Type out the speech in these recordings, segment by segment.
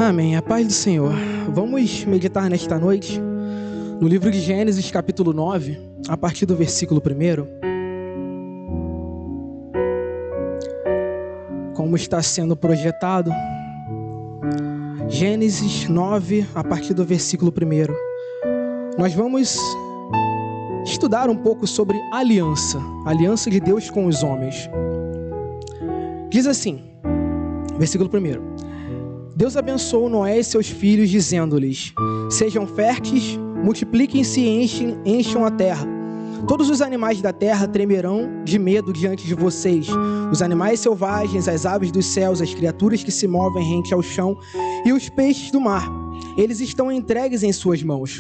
Amém. A paz do Senhor. Vamos meditar nesta noite no livro de Gênesis, capítulo 9, a partir do versículo 1. Como está sendo projetado, Gênesis 9, a partir do versículo 1. Nós vamos estudar um pouco sobre aliança de Deus com os homens. Diz assim, versículo 1. Deus abençoou Noé e seus filhos, dizendo-lhes: sejam férteis, multipliquem-se e encham a terra. Todos os animais da terra tremerão de medo diante de vocês. Os animais selvagens, as aves dos céus, as criaturas que se movem rente ao chão e os peixes do mar. Eles estão entregues em suas mãos.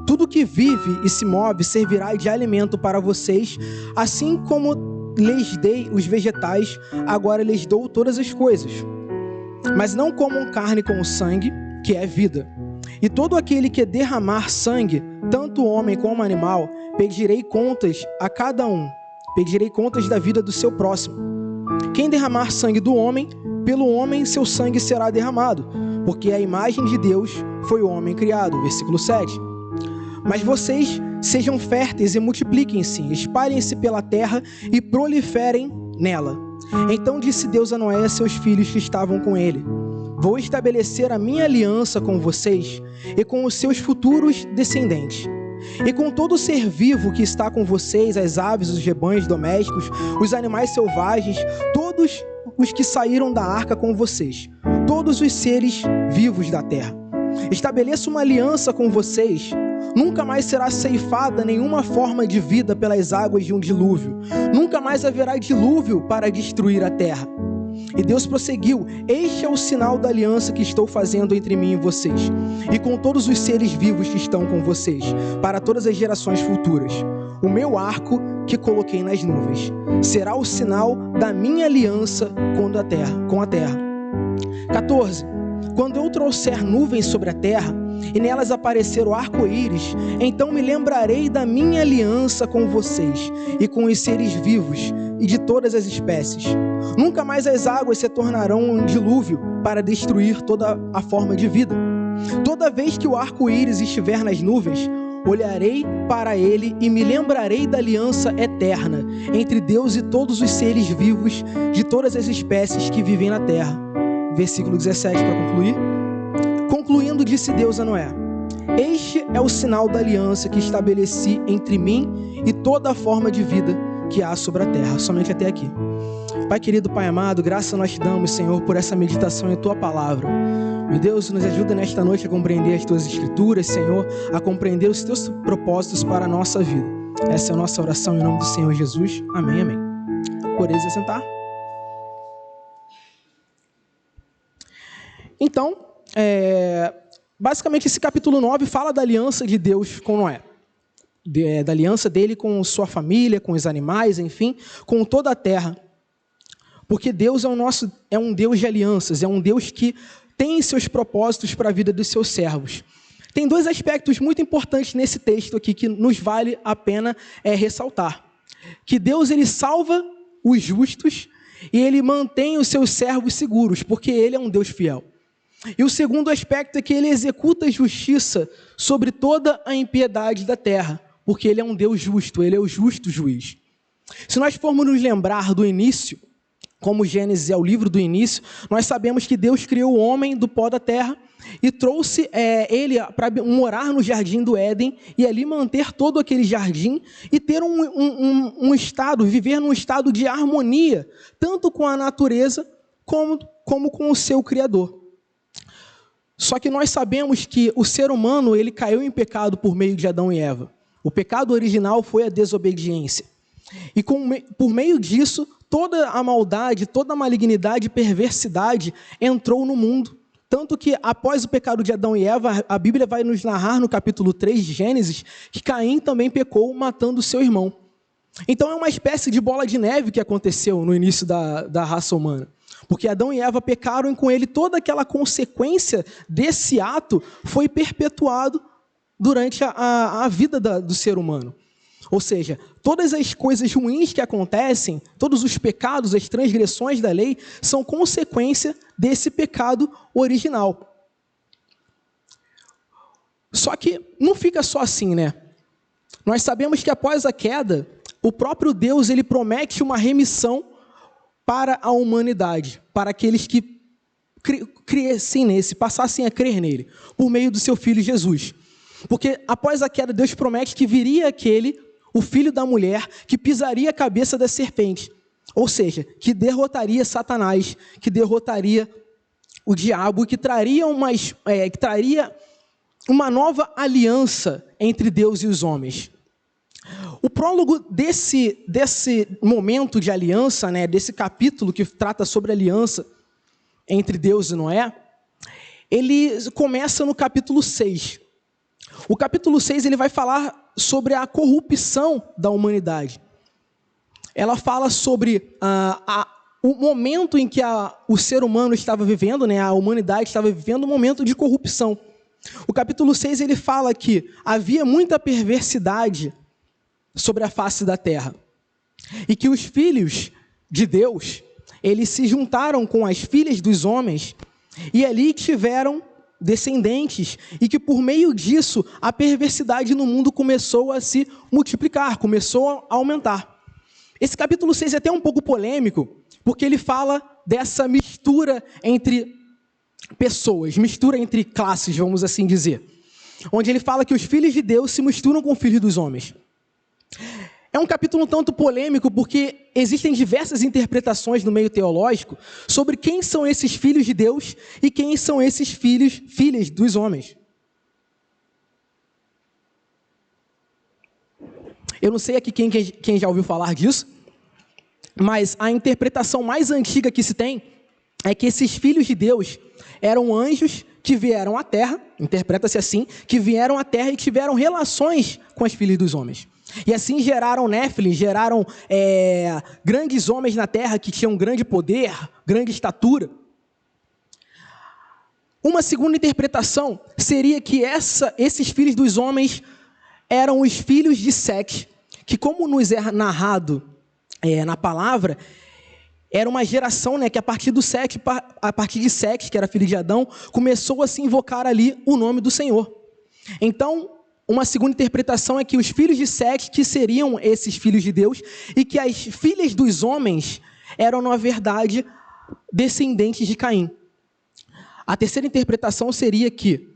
Tudo que vive e se move servirá de alimento para vocês, assim como lhes dei os vegetais, agora lhes dou todas as coisas. Mas não comam carne com sangue, que é vida. E todo aquele que derramar sangue, tanto homem como animal, pedirei contas a cada um. Pedirei contas da vida do seu próximo. Quem derramar sangue do homem, pelo homem seu sangue será derramado, porque a imagem de Deus foi o homem criado. Versículo 7. Mas vocês sejam férteis e multipliquem-se, espalhem-se pela terra e proliferem nela. Então disse Deus a Noé e a seus filhos que estavam com ele: vou estabelecer a minha aliança com vocês e com os seus futuros descendentes, e com todo ser vivo que está com vocês, as aves, os rebanhos domésticos, os animais selvagens, todos os que saíram da arca com vocês, todos os seres vivos da terra. Estabeleço uma aliança com vocês. Nunca mais será ceifada nenhuma forma de vida pelas águas de um dilúvio. Nunca mais haverá dilúvio para destruir a terra. E Deus prosseguiu: este é o sinal da aliança que estou fazendo entre mim e vocês, e com todos os seres vivos que estão com vocês, para todas as gerações futuras. O meu arco que coloquei nas nuvens será o sinal da minha aliança com a terra. 14. Quando eu trouxer nuvens sobre a terra, e nelas aparecer o arco-íris, então me lembrarei da minha aliança com vocês e com os seres vivos e de todas as espécies. Nunca mais as águas se tornarão um dilúvio para destruir toda a forma de vida. Toda vez que o arco-íris estiver nas nuvens, olharei para ele e me lembrarei da aliança eterna entre Deus e todos os seres vivos de todas as espécies que vivem na terra. Versículo 17 para concluir. Concluindo, disse Deus a Noé: este é o sinal da aliança que estabeleci entre mim e toda a forma de vida que há sobre a terra. Somente até aqui. Pai querido, Pai amado, graça nós te damos, Senhor, por essa meditação em tua palavra. Meu Deus, nos ajuda nesta noite a compreender as tuas escrituras, Senhor, a compreender os teus propósitos para a nossa vida. Essa é a nossa oração em nome do Senhor Jesus. Amém, amém. Podeis assentar? Então, basicamente esse capítulo 9 fala da aliança de Deus com Noé, da aliança dele com sua família, com os animais, enfim, com toda a terra, porque Deus é um Deus de alianças, é um Deus que tem seus propósitos para a vida dos seus servos. Tem dois aspectos muito importantes nesse texto aqui que nos vale a pena ressaltar, que Deus ele salva os justos e ele mantém os seus servos seguros, porque ele é um Deus fiel. E o segundo aspecto é que ele executa justiça sobre toda a impiedade da terra, porque ele é um Deus justo, ele é o justo juiz. Se nós formos nos lembrar do início, como Gênesis é o livro do início, nós sabemos que Deus criou o homem do pó da terra e trouxe ele para morar no jardim do Éden e ali manter todo aquele jardim e ter viver num estado de harmonia, tanto com a natureza como com o seu Criador. Só que nós sabemos que o ser humano ele caiu em pecado por meio de Adão e Eva. O pecado original foi a desobediência. E por meio disso, toda a maldade, toda a malignidade e perversidade entrou no mundo. Tanto que após o pecado de Adão e Eva, a Bíblia vai nos narrar no capítulo 3 de Gênesis que Caim também pecou matando seu irmão. Então é uma espécie de bola de neve que aconteceu no início da raça humana. Porque Adão e Eva pecaram e com ele toda aquela consequência desse ato foi perpetuado durante a vida do ser humano. Ou seja, todas as coisas ruins que acontecem, todos os pecados, as transgressões da lei, são consequência desse pecado original. Só que não fica só assim, né? Nós sabemos que após a queda, o próprio Deus ele promete uma remissão para a humanidade, para aqueles que crescem nesse, passassem a crer nele, por meio do seu Filho Jesus. Porque após a queda, Deus promete que viria aquele, o filho da mulher, que pisaria a cabeça da serpente. Ou seja, que derrotaria Satanás, que derrotaria o diabo, que traria uma nova aliança entre Deus e os homens. O prólogo desse momento de aliança, né, desse capítulo que trata sobre a aliança entre Deus e Noé, ele começa no capítulo 6. O capítulo 6 ele vai falar sobre a corrupção da humanidade. Ela fala sobre o momento em que o ser humano estava vivendo, né, a humanidade estava vivendo um momento de corrupção. O capítulo 6 ele fala que havia muita perversidade sobre a face da terra. E que os filhos de Deus, eles se juntaram com as filhas dos homens e ali tiveram descendentes, e que por meio disso a perversidade no mundo começou a se multiplicar, começou a aumentar. Esse capítulo 6 é até um pouco polêmico, porque ele fala dessa mistura entre pessoas, mistura entre classes, vamos assim dizer. Onde ele fala que os filhos de Deus se misturam com os filhos dos homens. É um capítulo um tanto polêmico porque existem diversas interpretações no meio teológico sobre quem são esses filhos de Deus e quem são esses filhas dos homens. Eu não sei aqui quem já ouviu falar disso, mas a interpretação mais antiga que se tem é que esses filhos de Deus eram anjos que vieram à terra, interpreta-se assim, que vieram à terra e tiveram relações com as filhas dos homens. E assim geraram Néfilim, geraram grandes homens na terra que tinham grande poder, grande estatura. Uma segunda interpretação seria que esses filhos dos homens eram os filhos de Sete, que como nos é narrado na palavra, era uma geração, né, que a partir de Sete, que era filho de Adão, começou a se invocar ali o nome do Senhor. Então, uma segunda interpretação é que os filhos de Sete, que seriam esses filhos de Deus, e que as filhas dos homens eram, na verdade, descendentes de Caim. A terceira interpretação seria que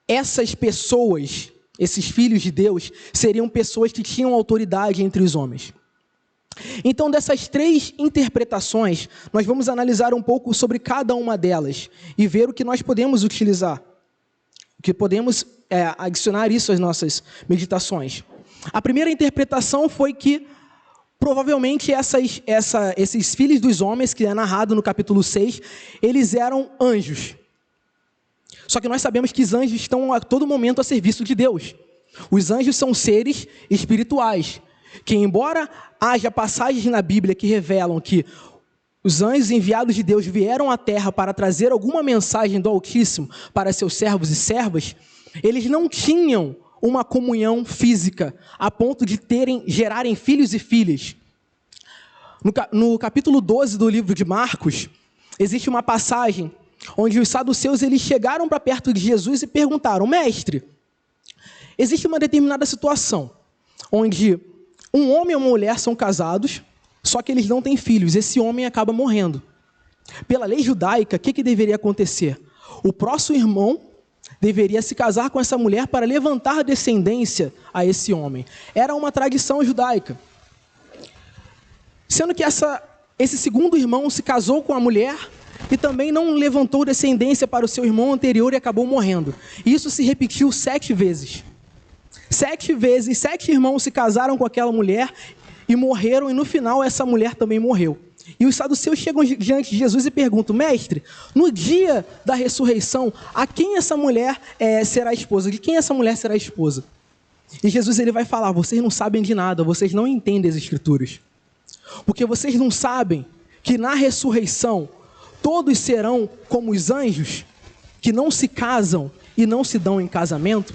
essas pessoas, esses filhos de Deus, seriam pessoas que tinham autoridade entre os homens. Então, dessas três interpretações, nós vamos analisar um pouco sobre cada uma delas e ver o que nós podemos utilizar, o que podemos adicionar isso às nossas meditações. A primeira interpretação foi que, provavelmente, esses filhos dos homens, que é narrado no capítulo 6, eles eram anjos. Só que nós sabemos que os anjos estão a todo momento a serviço de Deus. Os anjos são seres espirituais, que embora haja passagens na Bíblia que revelam que os anjos enviados de Deus vieram à terra para trazer alguma mensagem do Altíssimo para seus servos e servas, eles não tinham uma comunhão física a ponto de gerarem filhos e filhas. No capítulo 12 do livro de Marcos, existe uma passagem onde os saduceus eles chegaram para perto de Jesus e perguntaram: mestre, existe uma determinada situação onde um homem e uma mulher são casados, só que eles não têm filhos, esse homem acaba morrendo. Pela lei judaica, o que deveria acontecer? O próximo irmão deveria se casar com essa mulher para levantar descendência a esse homem. Era uma tradição judaica. Sendo que esse segundo irmão se casou com a mulher e também não levantou descendência para o seu irmão anterior e acabou morrendo. E isso se repetiu 7 vezes. 7 vezes, 7 irmãos se casaram com aquela mulher e morreram, e no final essa mulher também morreu. E os saduceus chegam diante de Jesus e perguntam: mestre, no dia da ressurreição, a quem essa mulher será esposa? De quem essa mulher será esposa? E Jesus ele vai falar: vocês não sabem de nada, vocês não entendem as Escrituras. Porque vocês não sabem que na ressurreição todos serão como os anjos, que não se casam e não se dão em casamento?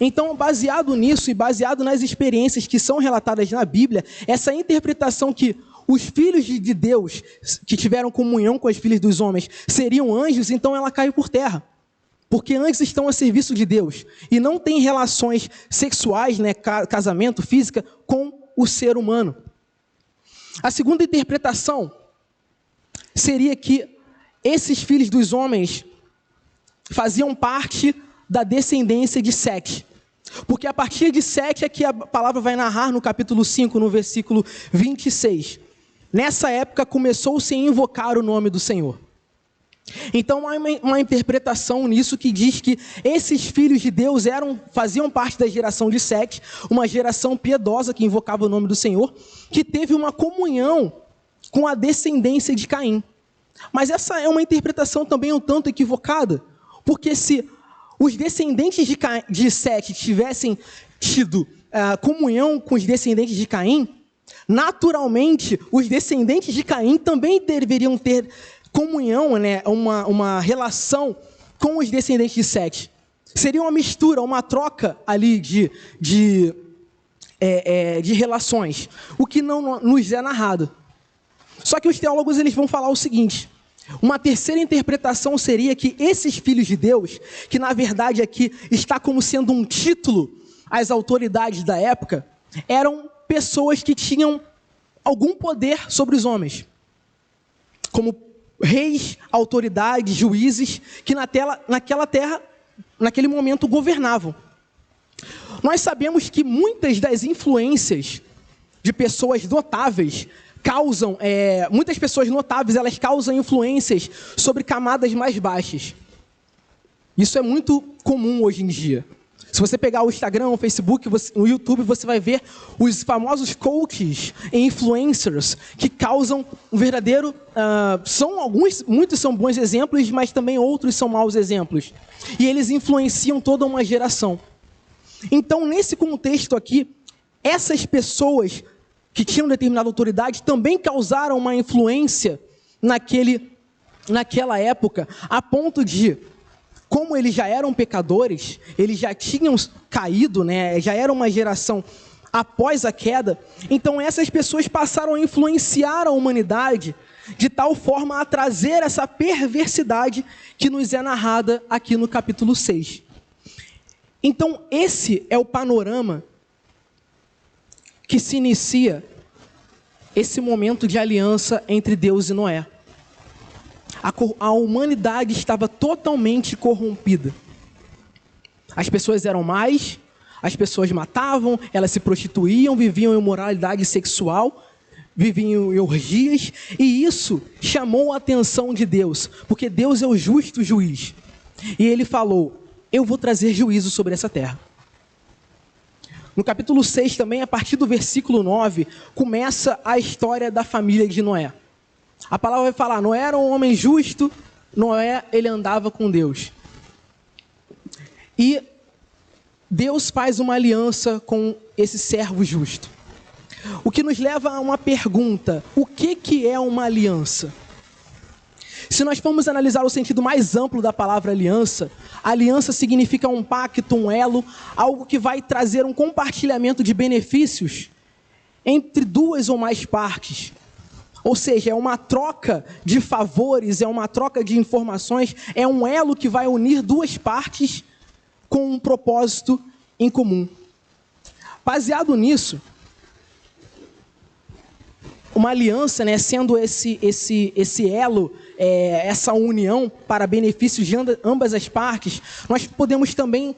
Então, baseado nisso e baseado nas experiências que são relatadas na Bíblia, essa interpretação que os filhos de Deus, que tiveram comunhão com as filhas dos homens, seriam anjos, então ela cai por terra. porque antes estão a serviço de Deus e não têm relações sexuais, né, casamento, física, com o ser humano. A segunda interpretação seria que esses filhos dos homens faziam parte da descendência de Sete. Porque a partir de Sete é que a palavra vai narrar no capítulo 5, no versículo 26. Nessa época começou-se a invocar o nome do Senhor. Então há uma interpretação nisso que diz que esses filhos de Deus faziam parte da geração de Sete, uma geração piedosa que invocava o nome do Senhor, que teve uma comunhão com a descendência de Caim. Mas essa é uma interpretação também um tanto equivocada, porque se os descendentes de Sete tivessem tido comunhão com os descendentes de Caim, naturalmente os descendentes de Caim também deveriam ter comunhão, né, uma relação com os descendentes de Sete. Seria uma mistura, uma troca ali de relações, o que não nos é narrado. Só que os teólogos eles vão falar o seguinte: uma terceira interpretação seria que esses filhos de Deus, que na verdade aqui está como sendo um título às autoridades da época, eram pessoas que tinham algum poder sobre os homens, como reis, autoridades, juízes, que naquela terra, naquele momento, governavam. Nós sabemos que muitas das influências de pessoas notáveis muitas pessoas notáveis, elas causam influências sobre camadas mais baixas. Isso é muito comum hoje em dia. Se você pegar o Instagram, o Facebook, o YouTube, você vai ver os famosos coaches e influencers que causam um verdadeiro... muitos são bons exemplos, mas também outros são maus exemplos. E eles influenciam toda uma geração. Então, nesse contexto aqui, essas pessoas que tinham determinada autoridade também causaram uma influência naquela época, a ponto de, como eles já eram pecadores, eles já tinham caído, né, já era uma geração após a queda, então essas pessoas passaram a influenciar a humanidade de tal forma a trazer essa perversidade que nos é narrada aqui no capítulo 6. Então esse é o panorama que se inicia esse momento de aliança entre Deus e Noé. A humanidade estava totalmente corrompida. As pessoas eram más, as pessoas matavam, elas se prostituíam, viviam em imoralidade sexual, viviam em orgias, e isso chamou a atenção de Deus, porque Deus é o justo juiz. E ele falou: eu vou trazer juízo sobre essa terra. No capítulo 6 também, a partir do versículo 9, começa a história da família de Noé. A palavra vai falar: Noé era um homem justo, Noé ele andava com Deus. E Deus faz uma aliança com esse servo justo. O que nos leva a uma pergunta: o que é uma aliança? Se nós formos analisar o sentido mais amplo da palavra aliança, aliança significa um pacto, um elo, algo que vai trazer um compartilhamento de benefícios entre duas ou mais partes. Ou seja, é uma troca de favores, é uma troca de informações, é um elo que vai unir duas partes com um propósito em comum. Baseado nisso, uma aliança, né, sendo esse elo, essa união para benefícios de ambas as partes, nós podemos também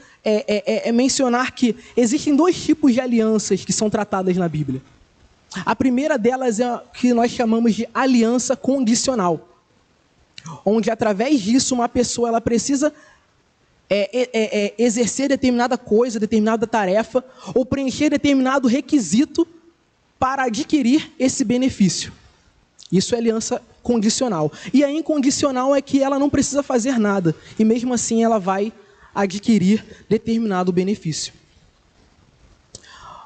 mencionar que existem dois tipos de alianças que são tratadas na Bíblia. A primeira delas é a que nós chamamos de aliança condicional, onde através disso uma pessoa ela precisa exercer determinada coisa, determinada tarefa, ou preencher determinado requisito para adquirir esse benefício. Isso é aliança condicional. E a incondicional é que ela não precisa fazer nada, e mesmo assim ela vai adquirir determinado benefício.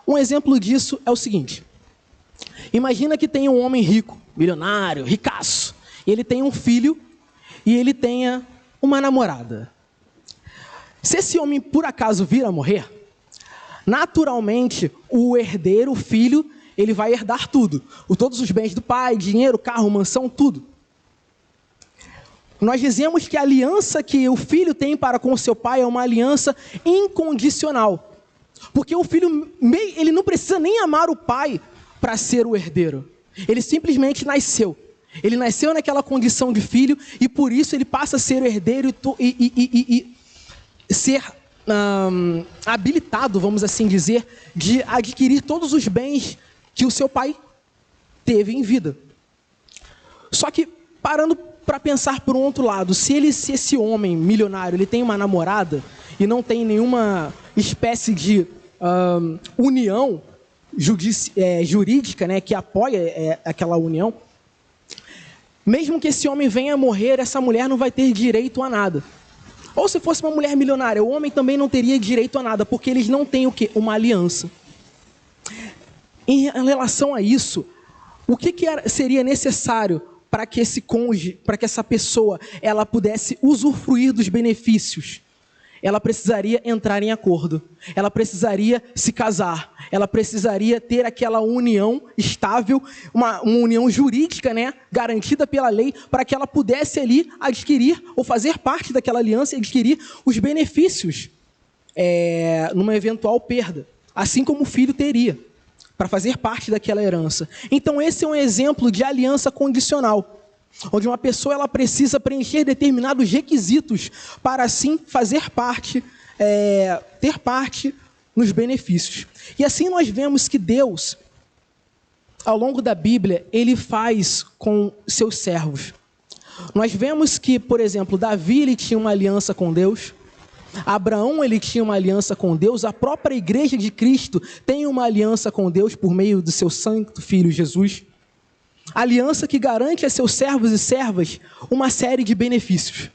Um exemplo disso é o seguinte: imagina que tem um homem rico, milionário, ricaço, e ele tem um filho e ele tenha uma namorada. Se esse homem por acaso vir a morrer, naturalmente o herdeiro, o filho, ele vai herdar tudo. Todos os bens do pai, dinheiro, carro, mansão, tudo. Nós dizemos que a aliança que o filho tem para com o seu pai é uma aliança incondicional. Porque o filho, ele não precisa nem amar o pai para ser o herdeiro. Ele simplesmente nasceu. Ele nasceu naquela condição de filho e por isso ele passa a ser o herdeiro e ser habilitado, vamos assim dizer, de adquirir todos os bens que o seu pai teve em vida. Só que, parando para pensar por um outro lado, se esse homem milionário ele tem uma namorada e não tem nenhuma espécie de união jurídica, né, que apoia aquela união, mesmo que esse homem venha a morrer, essa mulher não vai ter direito a nada. Ou se fosse uma mulher milionária, o homem também não teria direito a nada, porque eles não têm o quê? Uma aliança. Em relação a isso, o que seria necessário para que esse cônjuge, para que essa pessoa, ela pudesse usufruir dos benefícios? Ela precisaria entrar em acordo, ela precisaria se casar, ela precisaria ter aquela união estável, uma união jurídica, né, garantida pela lei, para que ela pudesse ali adquirir ou fazer parte daquela aliança e adquirir os benefícios numa eventual perda, assim como o filho teria, para fazer parte daquela herança. Então esse é um exemplo de aliança condicional, onde uma pessoa ela precisa preencher determinados requisitos para assim fazer parte, ter parte nos benefícios. E assim nós vemos que Deus, ao longo da Bíblia, ele faz com seus servos. Nós vemos que, por exemplo, Davi ele tinha uma aliança com Deus, Abraão ele tinha uma aliança com Deus, a própria igreja de Cristo tem uma aliança com Deus por meio do seu santo Filho Jesus. Aliança que garante a seus servos e servas uma série de benefícios.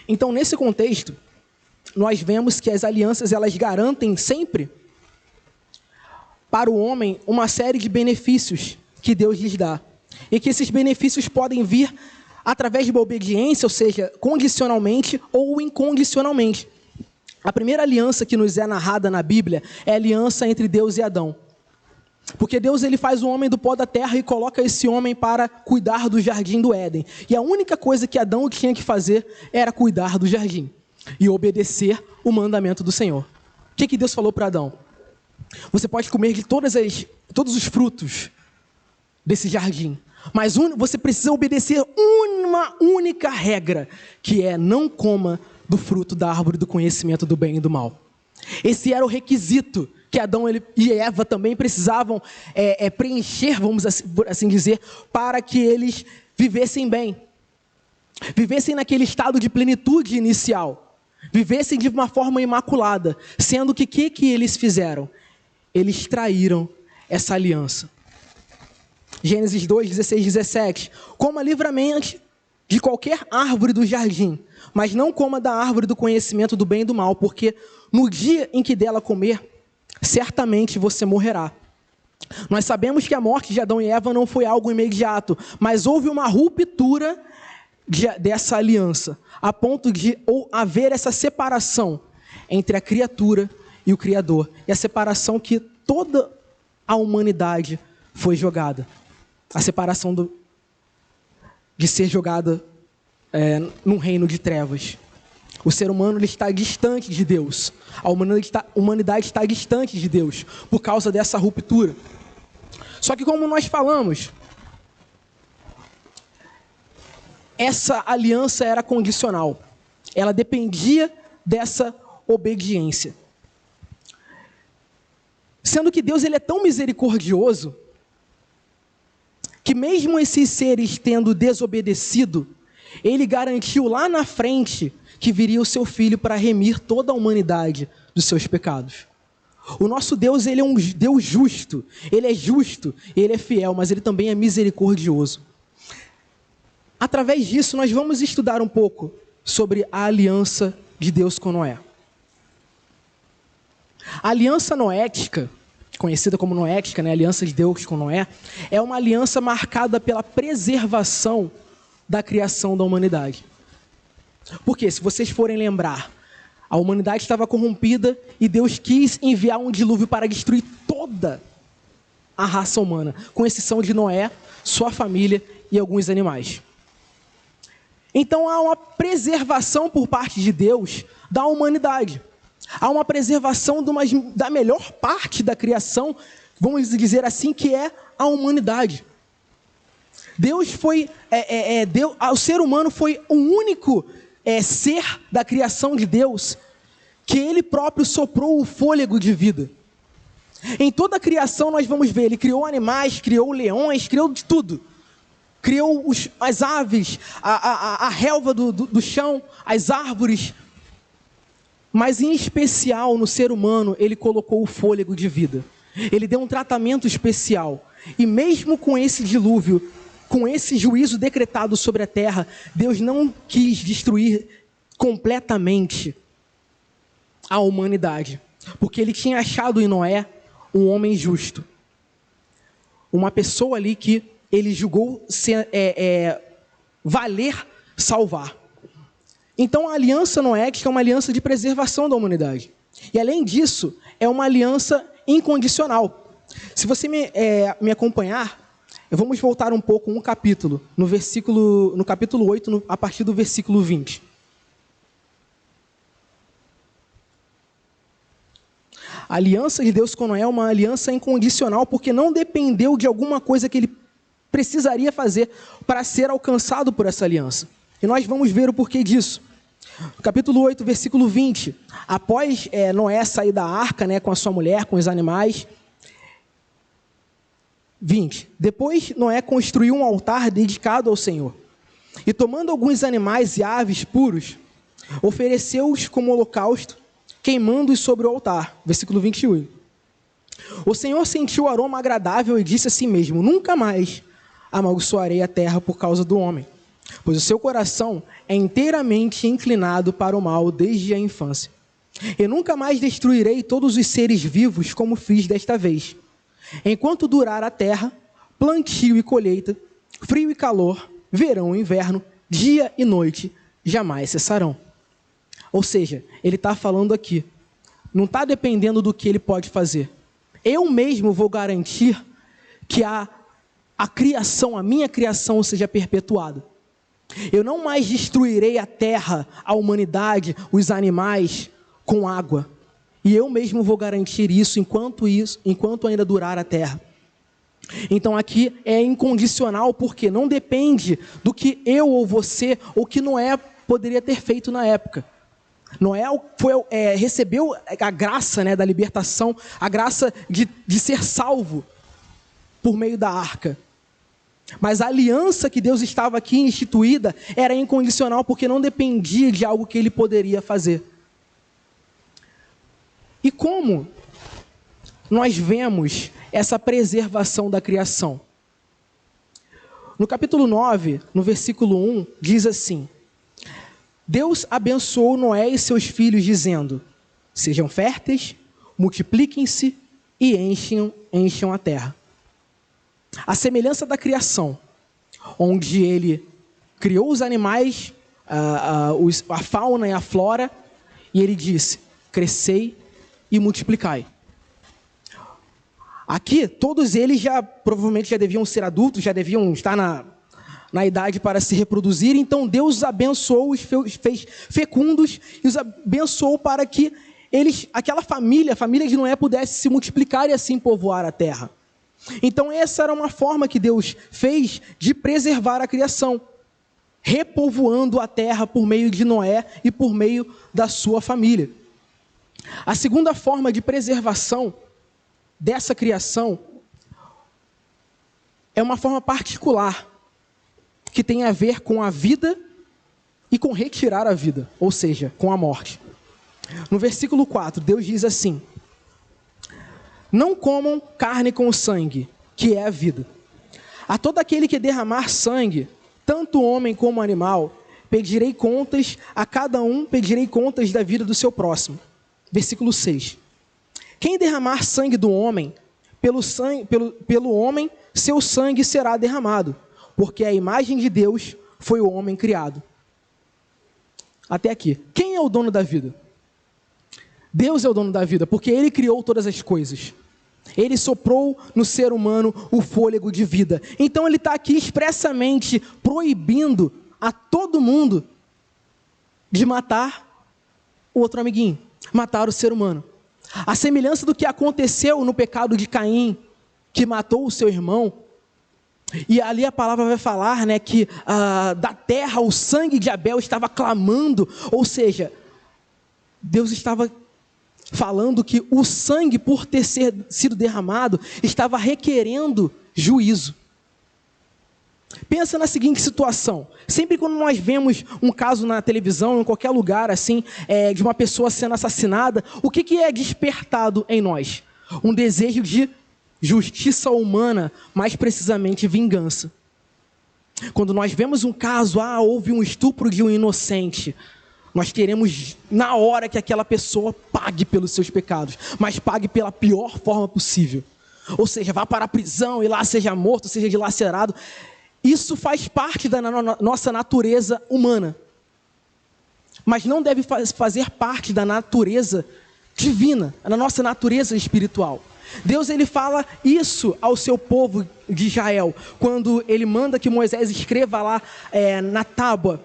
Então, nesse contexto, nós vemos que as alianças elas garantem sempre para o homem uma série de benefícios que Deus lhes dá. E que esses benefícios podem vir através de uma obediência, ou seja, condicionalmente ou incondicionalmente. A primeira aliança que nos é narrada na Bíblia é a aliança entre Deus e Adão. Porque Deus ele faz o homem do pó da terra e coloca esse homem para cuidar do jardim do Éden. E a única coisa que Adão tinha que fazer era cuidar do jardim e obedecer o mandamento do Senhor. O que Deus falou para Adão? Você pode comer de todos os frutos desse jardim, mas você precisa obedecer uma única regra, que é não coma do fruto da árvore do conhecimento do bem e do mal. Esse era o requisito que Adão e Eva também precisavam preencher, vamos assim dizer, para que eles vivessem bem. Vivessem naquele estado de plenitude inicial. Vivessem de uma forma imaculada. Sendo que o que eles fizeram? Eles traíram essa aliança. Gênesis 2, 16, 17. Coma livremente de qualquer árvore do jardim, mas não coma da árvore do conhecimento do bem e do mal, porque no dia em que dela comer, certamente você morrerá. Nós sabemos que a morte de Adão e Eva não foi algo imediato, mas houve uma ruptura dessa aliança, a ponto de haver essa separação entre a criatura e o Criador, e a separação que toda a humanidade foi jogada. A separação de ser jogada num reino de trevas. O ser humano ele está distante de Deus. A humanidade está distante de Deus por causa dessa ruptura. Só que como nós falamos, essa aliança era condicional. Ela dependia dessa obediência. Sendo que Deus ele é tão misericordioso que mesmo esses seres tendo desobedecido, ele garantiu lá na frente que viria o seu Filho para remir toda a humanidade dos seus pecados. O nosso Deus, ele é um Deus justo. Ele é justo, ele é fiel, mas ele também é misericordioso. Através disso, nós vamos estudar um pouco sobre a aliança de Deus com Noé. A aliança noética, conhecida como noética, né? A aliança de Deus com Noé, é uma aliança marcada pela preservação da criação da humanidade. Porque, se vocês forem lembrar, a humanidade estava corrompida e Deus quis enviar um dilúvio para destruir toda a raça humana, com exceção de Noé, sua família e alguns animais. Então há uma preservação por parte de Deus da humanidade. Há uma preservação da melhor parte da criação, vamos dizer assim, que é a humanidade. O ser humano foi o único ser da criação de Deus que ele próprio soprou o fôlego de vida. Em toda a criação nós vamos ver, ele criou animais, criou leões, criou de tudo. Criou as aves, a relva do chão, as árvores. Mas em especial no ser humano, ele colocou o fôlego de vida. Ele deu um tratamento especial. E mesmo com esse dilúvio, com esse juízo decretado sobre a terra, Deus não quis destruir completamente a humanidade. Porque ele tinha achado em Noé um homem justo. Uma pessoa ali que ele julgou valer salvar. Então a aliança noética é uma aliança de preservação da humanidade. E além disso, é uma aliança incondicional. Se você me acompanhar, vamos voltar um pouco um capítulo, no capítulo 8, a partir do versículo 20. A aliança de Deus com Noé é uma aliança incondicional, porque não dependeu de alguma coisa que ele precisaria fazer para ser alcançado por essa aliança. E nós vamos ver o porquê disso. No capítulo 8, versículo 20. Após Noé sair da arca, com a sua mulher, com os animais. 20. Depois Noé construiu um altar dedicado ao Senhor. E tomando alguns animais e aves puros, ofereceu-os como holocausto, queimando-os sobre o altar. Versículo 21. O Senhor sentiu o aroma agradável e disse a si mesmo: nunca mais amaldiçoarei a terra por causa do homem, pois o seu coração é inteiramente inclinado para o mal desde a infância. E nunca mais destruirei todos os seres vivos como fiz desta vez. Enquanto durar a terra, plantio e colheita, frio e calor, verão e inverno, dia e noite, jamais cessarão. Ou seja, ele está falando aqui, não está dependendo do que ele pode fazer. Eu mesmo vou garantir que a criação, a minha criação seja perpetuada. Eu não mais destruirei a terra, a humanidade, os animais com água. E eu mesmo vou garantir isso enquanto ainda durar a terra. Então aqui é incondicional, porque não depende do que eu ou você, ou que Noé poderia ter feito na época. Noé recebeu a graça da libertação, a graça de ser salvo por meio da arca. Mas a aliança que Deus estava aqui instituída era incondicional, porque não dependia de algo que ele poderia fazer. E como nós vemos essa preservação da criação? No capítulo 9, no versículo 1, diz assim: Deus abençoou Noé e seus filhos, dizendo: sejam férteis, multipliquem-se e encham a terra. A semelhança da criação, onde ele criou os animais, a fauna e a flora, e ele disse: crescei e multiplicai. Aqui, todos eles provavelmente já deviam ser adultos, já deviam estar na idade para se reproduzir. Então Deus os abençoou, os fez fecundos e os abençoou para que aquela família, a família de Noé, pudesse se multiplicar e assim povoar a terra. Então essa era uma forma que Deus fez de preservar a criação, repovoando a terra por meio de Noé e por meio da sua família. A segunda forma de preservação dessa criação é uma forma particular, que tem a ver com a vida e com retirar a vida, ou seja, com a morte. No versículo 4, Deus diz assim: não comam carne com sangue, que é a vida. A todo aquele que derramar sangue, tanto homem como animal, pedirei contas, a cada um pedirei contas da vida do seu próximo. Versículo 6. Quem derramar sangue do homem, pelo homem, seu sangue será derramado, porque a imagem de Deus foi o homem criado. Até aqui. Quem é o dono da vida? Deus é o dono da vida, porque Ele criou todas as coisas. Ele soprou no ser humano o fôlego de vida. Então ele está aqui expressamente proibindo a todo mundo de matar o outro amiguinho, matar o ser humano. A semelhança do que aconteceu no pecado de Caim, que matou o seu irmão. E ali a palavra vai falar, né, que da terra o sangue de Abel estava clamando, ou seja, Deus estava falando que o sangue, por ter sido derramado, estava requerendo juízo. Pensa na seguinte situação: sempre quando nós vemos um caso na televisão, em qualquer lugar assim, de uma pessoa sendo assassinada, o que é despertado em nós? Um desejo de justiça humana, mais precisamente vingança. Quando nós vemos um caso, houve um estupro de um inocente, nós queremos na hora que aquela pessoa pague pelos seus pecados, mas pague pela pior forma possível. Ou seja, vá para a prisão e lá seja morto, seja dilacerado. Isso faz parte da nossa natureza humana, mas não deve fazer parte da natureza divina, da nossa natureza espiritual. Deus, ele fala isso ao seu povo de Israel, quando ele manda que Moisés escreva lá na tábua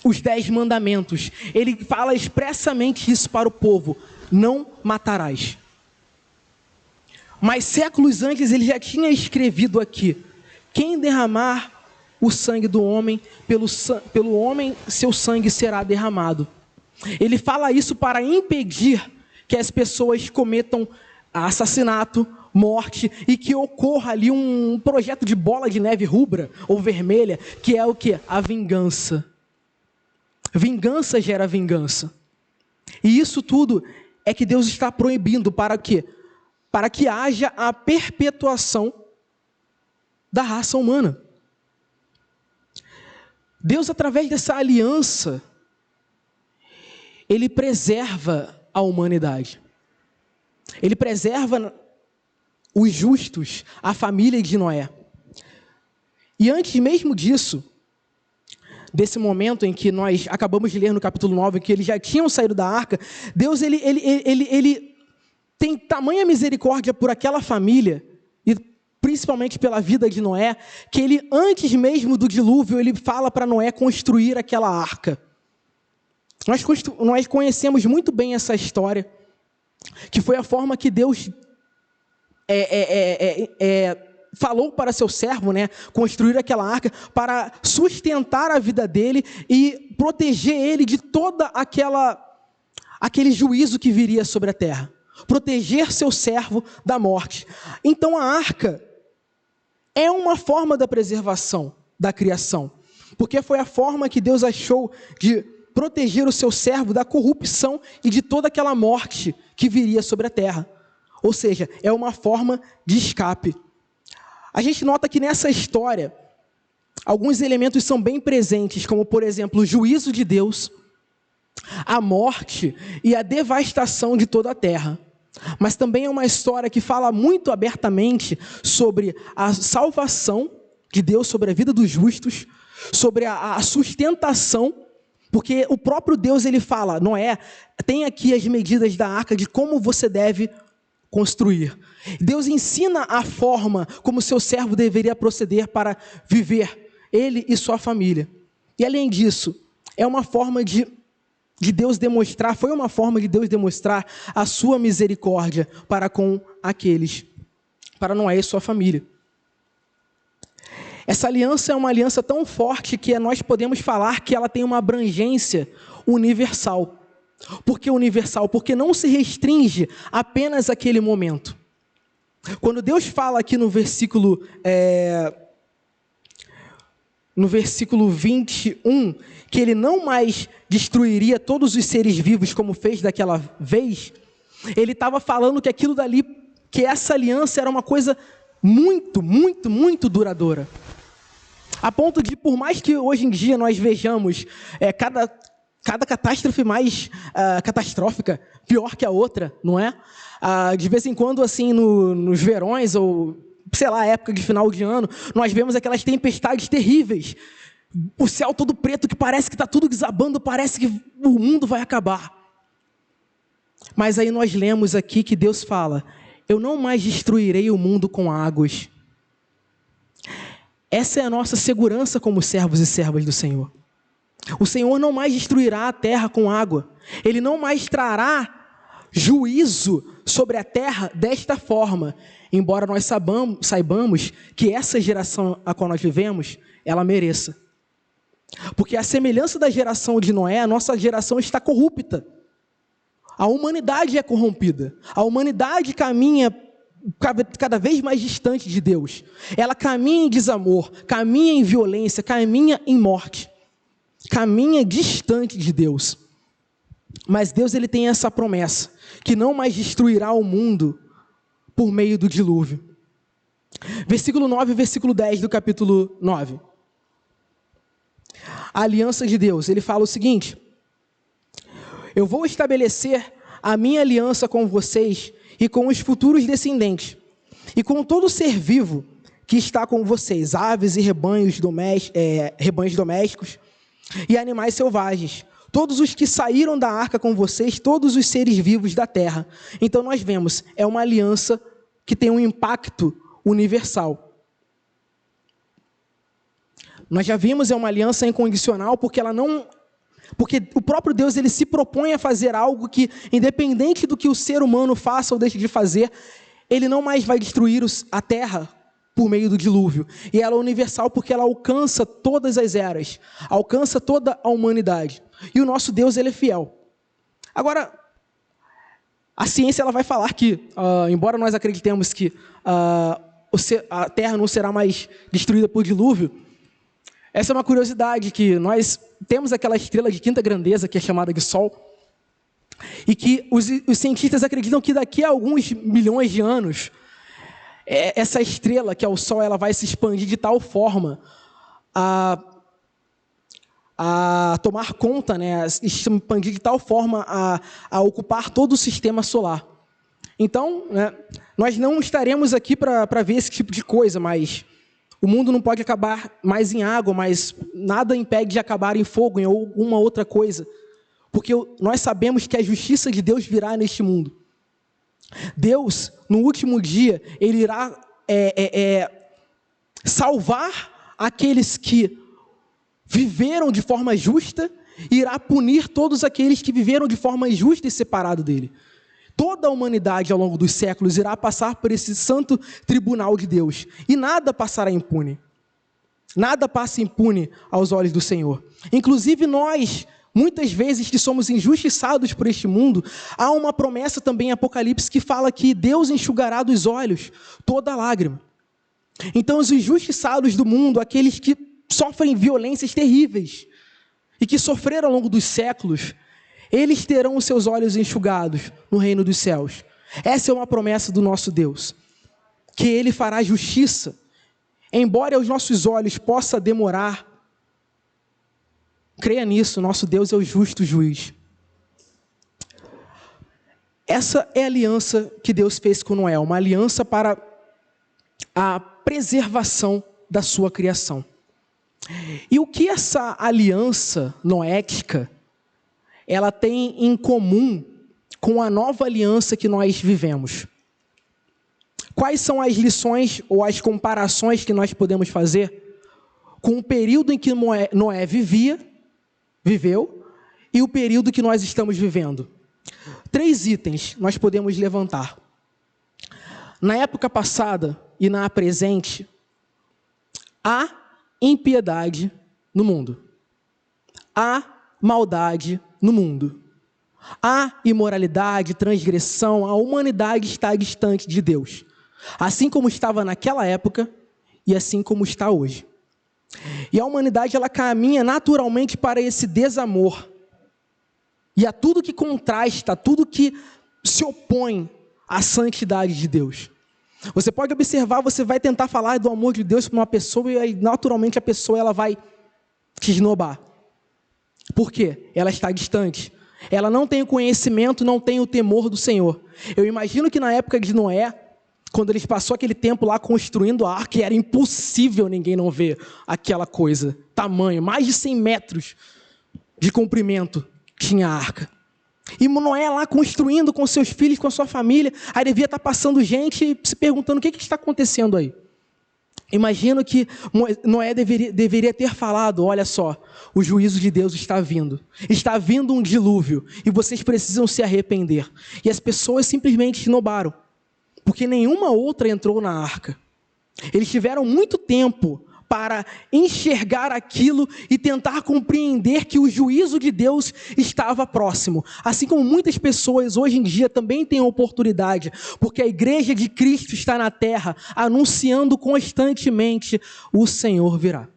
os 10 mandamentos. Ele fala expressamente isso para o povo: não matarás. Mas séculos antes ele já tinha escrevido aqui: quem derramar o sangue do homem, pelo homem seu sangue será derramado. Ele fala isso para impedir que as pessoas cometam assassinato, morte, e que ocorra ali um projeto de bola de neve rubra ou vermelha, que é o quê? A vingança. Vingança gera vingança. E isso tudo é que Deus está proibindo para quê? Para que haja a perpetuação da raça humana. Deus, através dessa aliança, ele preserva a humanidade. Ele preserva os justos, a família de Noé. E antes mesmo disso, desse momento em que nós acabamos de ler no capítulo 9, que eles já tinham saído da arca, Deus ele tem tamanha misericórdia por aquela família, e principalmente pela vida de Noé, que ele, antes mesmo do dilúvio, ele fala para Noé construir aquela arca. Nós conhecemos muito bem essa história, que foi a forma que Deus falou para seu servo, né, construir aquela arca para sustentar a vida dele e proteger ele de toda aquele juízo que viria sobre a terra, proteger seu servo da morte. Então a arca é uma forma da preservação da criação, porque foi a forma que Deus achou de proteger o seu servo da corrupção e de toda aquela morte que viria sobre a terra. Ou seja, é uma forma de escape. A gente nota que nessa história, alguns elementos são bem presentes, como por exemplo, o juízo de Deus, a morte e a devastação de toda a terra. Mas também é uma história que fala muito abertamente sobre a salvação de Deus sobre a vida dos justos, sobre a sustentação, porque o próprio Deus, ele fala: Noé, tem aqui as medidas da arca de como você deve construir. Deus ensina a forma como seu servo deveria proceder para viver, ele e sua família. E além disso, é uma forma de Deus demonstrar, foi uma forma de Deus demonstrar a sua misericórdia para com aqueles, para Noé e sua família. Essa aliança é uma aliança tão forte que nós podemos falar que ela tem uma abrangência universal. Por que universal? Porque não se restringe apenas àquele momento. Quando Deus fala aqui no versículo 21, que ele não mais destruiria todos os seres vivos como fez daquela vez, ele estava falando que aquilo dali, que essa aliança era uma coisa muito, muito, muito duradoura. A ponto de, por mais que hoje em dia nós vejamos cada catástrofe mais catastrófica, pior que a outra, não é? De vez em quando, assim, nos verões, ou, sei lá, época de final de ano, nós vemos aquelas tempestades terríveis. O céu todo preto, que parece que está tudo desabando, parece que o mundo vai acabar. Mas aí nós lemos aqui que Deus fala: eu não mais destruirei o mundo com águas. Essa é a nossa segurança como servos e servas do Senhor. O Senhor não mais destruirá a terra com água. Ele não mais trará juízo sobre a terra desta forma, embora nós saibamos que essa geração a qual nós vivemos, ela mereça. Porque a semelhança da geração de Noé, a nossa geração está corrupta. A humanidade é corrompida. A humanidade caminha cada vez mais distante de Deus. Ela caminha em desamor, caminha em violência, caminha em morte. Caminha distante de Deus. Mas Deus, ele tem essa promessa, que não mais destruirá o mundo por meio do dilúvio. Versículo 9 e versículo 10 do capítulo 9. A aliança de Deus, ele fala o seguinte: eu vou estabelecer a minha aliança com vocês e com os futuros descendentes, e com todo ser vivo que está com vocês, aves e rebanhos domésticos e animais selvagens, todos os que saíram da arca com vocês, todos os seres vivos da terra. Então nós vemos, é uma aliança que tem um impacto universal. Nós já vimos, é uma aliança incondicional, porque o próprio Deus, ele se propõe a fazer algo que, independente do que o ser humano faça ou deixe de fazer, ele não mais vai destruir a terra por meio do dilúvio. E ela é universal porque ela alcança todas as eras, alcança toda a humanidade. E o nosso Deus, ele é fiel. Agora, a ciência ela vai falar que, embora nós acreditemos que a terra não será mais destruída por dilúvio, essa é uma curiosidade, que nós temos aquela estrela de quinta grandeza, que é chamada de Sol, e que os cientistas acreditam que daqui a alguns milhões de anos, essa estrela, que é o Sol, ela vai se expandir de tal forma a tomar conta, né, a se expandir de tal forma a ocupar todo o sistema solar. Então, né, nós não estaremos aqui para ver esse tipo de coisa, mas o mundo não pode acabar mais em água, mas nada impede de acabar em fogo, em alguma outra coisa. Porque nós sabemos que a justiça de Deus virá neste mundo. Deus, no último dia, ele irá salvar aqueles que viveram de forma justa e irá punir todos aqueles que viveram de forma injusta e separado dele. Toda a humanidade, ao longo dos séculos, irá passar por esse santo tribunal de Deus. E nada passará impune. Nada passa impune aos olhos do Senhor. Inclusive nós, muitas vezes que somos injustiçados por este mundo, há uma promessa também em Apocalipse que fala que Deus enxugará dos olhos toda lágrima. Então os injustiçados do mundo, aqueles que sofrem violências terríveis e que sofreram ao longo dos séculos, eles terão os seus olhos enxugados no reino dos céus. Essa é uma promessa do nosso Deus, que Ele fará justiça, embora aos nossos olhos possa demorar. Creia nisso, nosso Deus é o justo juiz. Essa é a aliança que Deus fez com Noé, uma aliança para a preservação da sua criação. E o que essa aliança noética ela tem em comum com a nova aliança que nós vivemos? Quais são as lições ou as comparações que nós podemos fazer com o período em que Noé viveu, e o período que nós estamos vivendo? 3 itens nós podemos levantar. Na época passada e na presente, há impiedade no mundo. Há maldade no mundo. Há imoralidade, transgressão, a humanidade está distante de Deus. Assim como estava naquela época e assim como está hoje. E a humanidade ela caminha naturalmente para esse desamor. E a tudo que contrasta, tudo que se opõe à santidade de Deus. Você pode observar, você vai tentar falar do amor de Deus para uma pessoa e aí, naturalmente a pessoa ela vai te esnobar. Por quê? Ela está distante. Ela não tem o conhecimento, não tem o temor do Senhor. Eu imagino que na época de Noé, quando eles passou aquele tempo lá construindo a arca, era impossível ninguém não ver aquela coisa, tamanho, mais de 100 metros de comprimento tinha a arca. E Noé lá construindo com seus filhos, com a sua família, aí devia estar passando gente se perguntando o que está acontecendo aí. Imagino que Noé deveria ter falado, olha só, o juízo de Deus está vindo um dilúvio, e vocês precisam se arrepender. E as pessoas simplesmente esnobaram, porque nenhuma outra entrou na arca. Eles tiveram muito tempo para enxergar aquilo e tentar compreender que o juízo de Deus estava próximo. Assim como muitas pessoas hoje em dia também têm oportunidade, porque a igreja de Cristo está na terra, anunciando constantemente: o Senhor virá.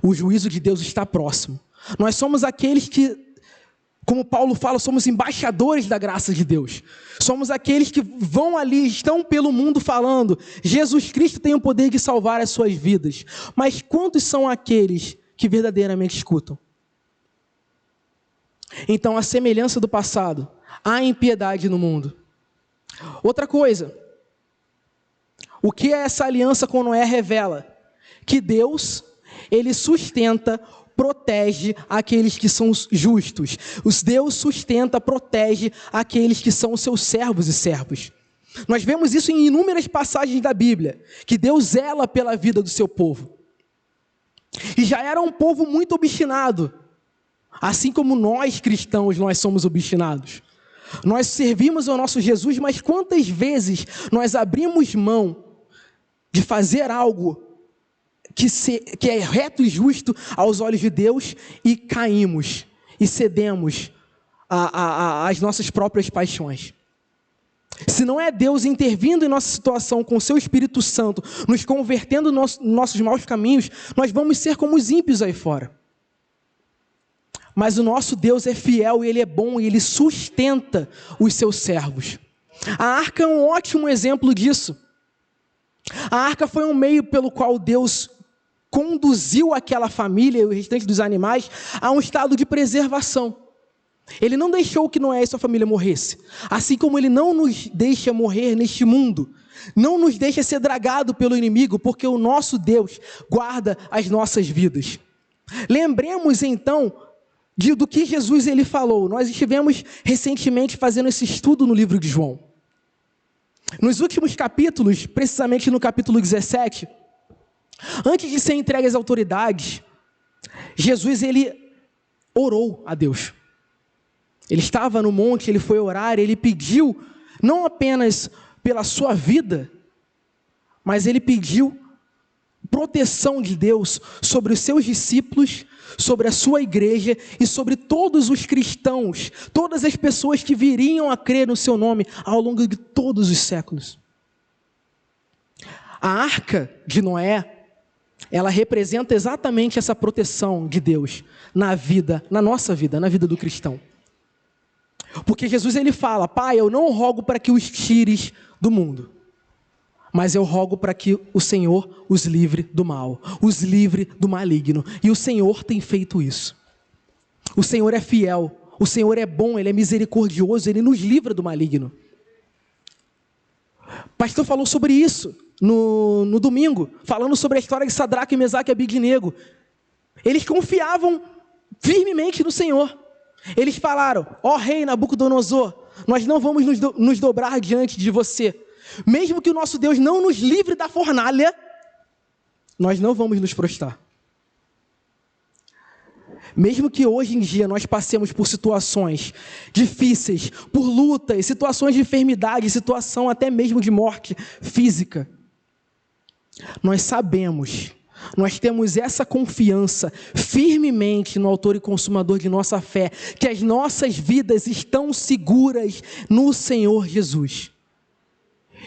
O juízo de Deus está próximo. Nós somos aqueles que, como Paulo fala, somos embaixadores da graça de Deus. Somos aqueles que vão ali, estão pelo mundo falando: Jesus Cristo tem o poder de salvar as suas vidas. Mas quantos são aqueles que verdadeiramente escutam? Então, a semelhança do passado, há impiedade no mundo. Outra coisa, o que essa aliança com Noé revela? Que Deus, Ele sustenta, protege aqueles que são justos. Os Deus sustenta, protege aqueles que são os seus servos e servas. Nós vemos isso em inúmeras passagens da Bíblia, que Deus zela pela vida do seu povo. E já era um povo muito obstinado, assim como nós cristãos, nós somos obstinados. Nós servimos ao nosso Jesus, mas quantas vezes nós abrimos mão de fazer algo que é reto e justo aos olhos de Deus e caímos e cedemos às nossas próprias paixões. Se não é Deus intervindo em nossa situação com o seu Espírito Santo, nos convertendo nos nossos maus caminhos, nós vamos ser como os ímpios aí fora. Mas o nosso Deus é fiel e Ele é bom e Ele sustenta os seus servos. A arca é um ótimo exemplo disso. A arca foi um meio pelo qual Deus conduziu aquela família e o restante dos animais a um estado de preservação. Ele não deixou que Noé e sua família morresse. Assim como Ele não nos deixa morrer neste mundo, não nos deixa ser dragado pelo inimigo, porque o nosso Deus guarda as nossas vidas. Lembremos então do que Jesus ele falou. Nós estivemos recentemente fazendo esse estudo no livro de João. Nos últimos capítulos, precisamente no capítulo 17, antes de ser entregue às autoridades, Jesus ele orou a Deus. Ele estava no monte, ele foi orar, ele pediu não apenas pela sua vida, mas ele pediu proteção de Deus sobre os seus discípulos, sobre a sua igreja e sobre todos os cristãos, todas as pessoas que viriam a crer no seu nome ao longo de todos os séculos. A arca de Noé, ela representa exatamente essa proteção de Deus na vida, na nossa vida, na vida do cristão. Porque Jesus ele fala: Pai, eu não rogo para que os tires do mundo, mas eu rogo para que o Senhor os livre do mal, os livre do maligno. E o Senhor tem feito isso. O Senhor é fiel, o Senhor é bom, Ele é misericordioso, Ele nos livra do maligno. O pastor falou sobre isso no domingo, falando sobre a história de Sadraque, Mesaque e Abednego. Eles confiavam firmemente no Senhor. Eles falaram: ó rei Nabucodonosor, nós não vamos nos dobrar diante de você. Mesmo que o nosso Deus não nos livre da fornalha, nós não vamos nos prostrar. Mesmo que hoje em dia nós passemos por situações difíceis, por lutas, situações de enfermidade, situação até mesmo de morte física, nós sabemos, nós temos essa confiança firmemente no autor e consumador de nossa fé, que as nossas vidas estão seguras no Senhor Jesus.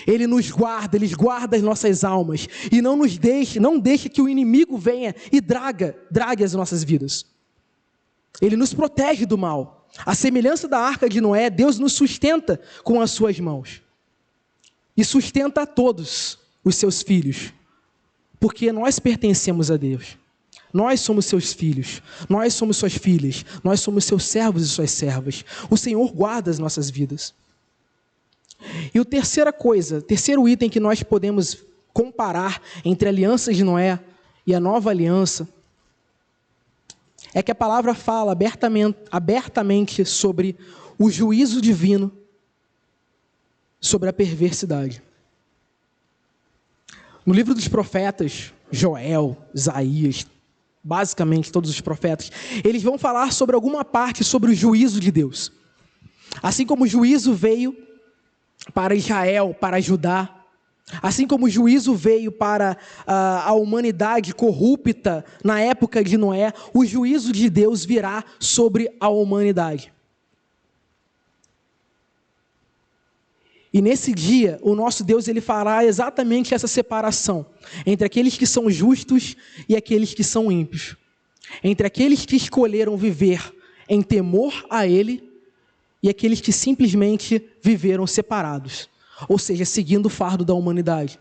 Ele nos guarda, Ele guarda as nossas almas e não deixa que o inimigo venha e drague as nossas vidas. Ele nos protege do mal. A semelhança da arca de Noé, Deus nos sustenta com as suas mãos. E sustenta a todos os seus filhos. Porque nós pertencemos a Deus. Nós somos seus filhos. Nós somos suas filhas. Nós somos seus servos e suas servas. O Senhor guarda as nossas vidas. E o terceiro item que nós podemos comparar entre a aliança de Noé e a nova aliança é que a palavra fala abertamente sobre o juízo divino sobre a perversidade. No livro dos profetas, Joel, Isaías, basicamente todos os profetas, eles vão falar sobre alguma parte sobre o juízo de Deus. Assim como o juízo veio para Israel, para Judá, assim como o juízo veio para a humanidade corrupta na época de Noé, o juízo de Deus virá sobre a humanidade. E nesse dia, o nosso Deus, ele fará exatamente essa separação entre aqueles que são justos e aqueles que são ímpios. Entre aqueles que escolheram viver em temor a Ele e aqueles que simplesmente viveram separados. Ou seja, seguindo o fardo da humanidade,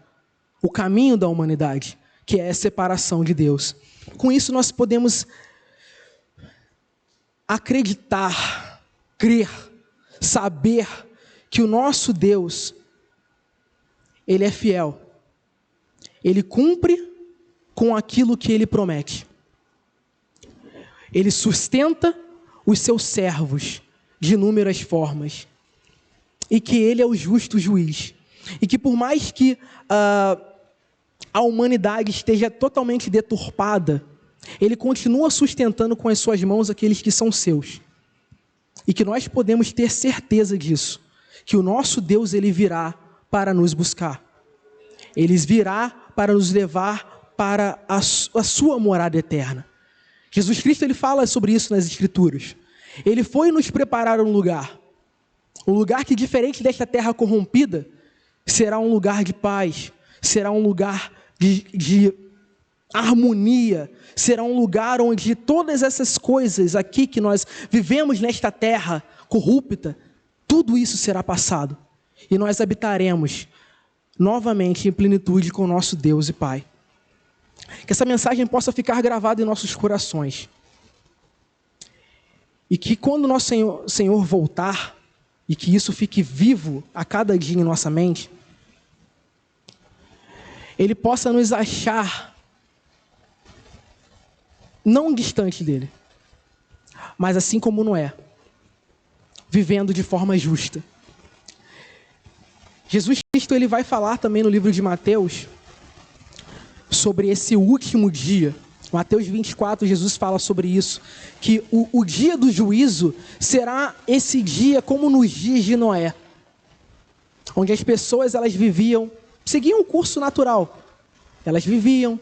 o caminho da humanidade, que é a separação de Deus. Com isso, nós podemos acreditar, crer, saber que o nosso Deus, Ele é fiel. Ele cumpre com aquilo que Ele promete. Ele sustenta os seus servos de inúmeras formas. E que Ele é o justo juiz. E que por mais que a humanidade esteja totalmente deturpada, Ele continua sustentando com as suas mãos aqueles que são seus. E que nós podemos ter certeza disso. Que o nosso Deus, Ele virá para nos buscar. Ele virá para nos levar para a sua morada eterna. Jesus Cristo, Ele fala sobre isso nas Escrituras. Ele foi nos preparar um lugar que, diferente desta terra corrompida, será um lugar de paz, será um lugar de harmonia, será um lugar onde todas essas coisas aqui que nós vivemos nesta terra corrupta, tudo isso será passado. E nós habitaremos novamente em plenitude com o nosso Deus e Pai. Que essa mensagem possa ficar gravada em nossos corações. E que quando o nosso Senhor voltar, e que isso fique vivo a cada dia em nossa mente, Ele possa nos achar não distante dEle, mas assim como Noé, vivendo de forma justa. Jesus Cristo, Ele vai falar também no livro de Mateus sobre esse último dia. Mateus 24, Jesus fala sobre isso, que o dia do juízo será esse dia como nos dias de Noé, onde as pessoas elas viviam, seguiam um curso natural. Elas viviam,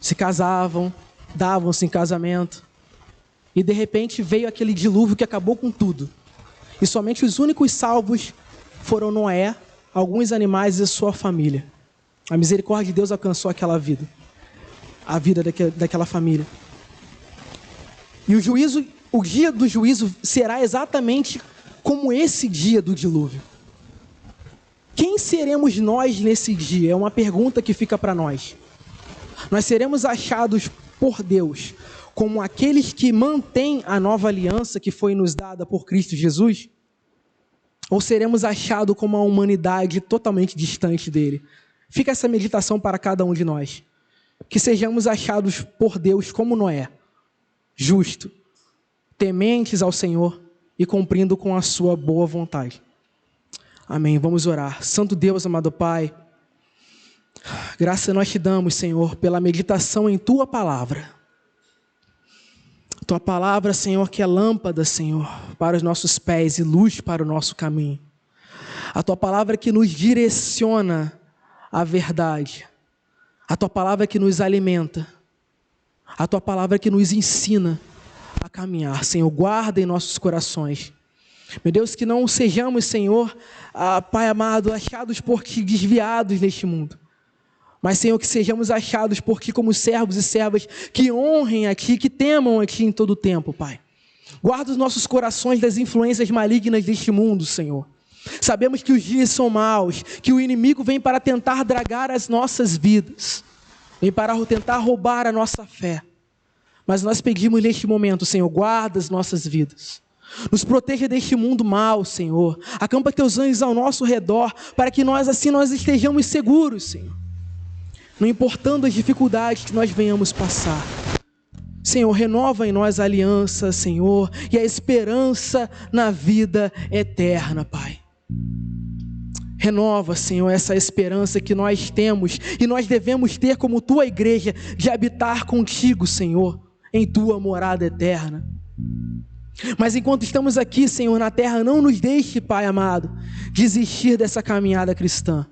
se casavam, davam-se em casamento, e de repente veio aquele dilúvio que acabou com tudo. E somente os únicos salvos foram Noé, alguns animais e a sua família. A misericórdia de Deus alcançou aquela vida, a vida daquela família. E o dia do juízo será exatamente como esse dia do dilúvio. Quem seremos nós nesse dia? É uma pergunta que fica para nós. Nós seremos achados por Deus como aqueles que mantêm a nova aliança que foi nos dada por Cristo Jesus? Ou seremos achados como uma humanidade totalmente distante dele? Fica essa meditação para cada um de nós. Que sejamos achados por Deus como Noé, justo, tementes ao Senhor e cumprindo com a sua boa vontade. Amém. Vamos orar. Santo Deus, amado Pai, graça nós te damos, Senhor, pela meditação em Tua palavra. Tua palavra, Senhor, que é lâmpada, Senhor, para os nossos pés e luz para o nosso caminho. A Tua palavra que nos direciona à verdade. A Tua palavra que nos alimenta. A Tua palavra que nos ensina a caminhar. Senhor, guarda em nossos corações. Meu Deus, que não sejamos, Senhor, Pai amado, achados por Ti desviados neste mundo. Mas, Senhor, que sejamos achados por Ti como servos e servas que honrem a Ti, que temam a Ti em todo o tempo, Pai. Guarda os nossos corações das influências malignas deste mundo, Senhor. Sabemos que os dias são maus, que o inimigo vem para tentar dragar as nossas vidas, vem para tentar roubar a nossa fé. Mas nós pedimos neste momento, Senhor, guarda as nossas vidas. Nos proteja deste mundo mau, Senhor. Acampa Teus anjos ao nosso redor, para que nós estejamos seguros, Senhor. Não importando as dificuldades que nós venhamos passar. Senhor, renova em nós a aliança, Senhor, e a esperança na vida eterna, Pai. Renova, Senhor, essa esperança que nós temos e nós devemos ter como Tua igreja, de habitar contigo, Senhor, em Tua morada eterna. Mas enquanto estamos aqui, Senhor, na terra, não nos deixe, Pai amado, desistir dessa caminhada cristã.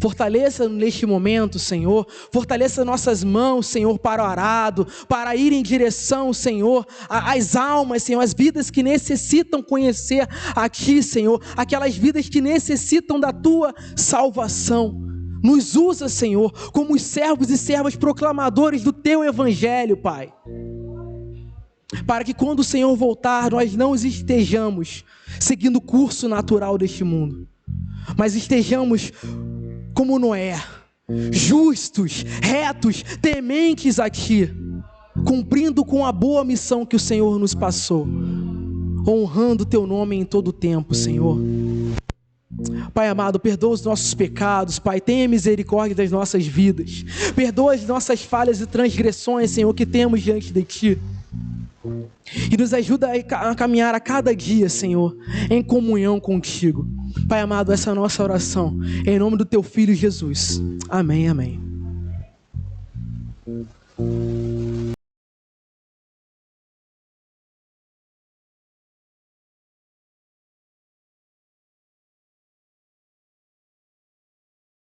Fortaleça neste momento, Senhor, fortaleça nossas mãos, Senhor, para o arado, para ir em direção, Senhor, às almas, Senhor, as vidas que necessitam conhecer a Ti, Senhor, aquelas vidas que necessitam da Tua salvação. Nos usa, Senhor, como os servos e servas proclamadores do Teu Evangelho, Pai. Para que quando o Senhor voltar, nós não estejamos seguindo o curso natural deste mundo, mas estejamos como Noé, justos, retos, tementes a Ti, cumprindo com a boa missão que o Senhor nos passou, honrando o Teu nome em todo o tempo, Senhor. Pai amado, perdoa os nossos pecados, Pai, tenha misericórdia das nossas vidas, perdoa as nossas falhas e transgressões, Senhor, que temos diante de Ti. E nos ajuda a caminhar a cada dia, Senhor, em comunhão contigo. Pai amado, essa é a nossa oração, em nome do Teu Filho Jesus. Amém, amém.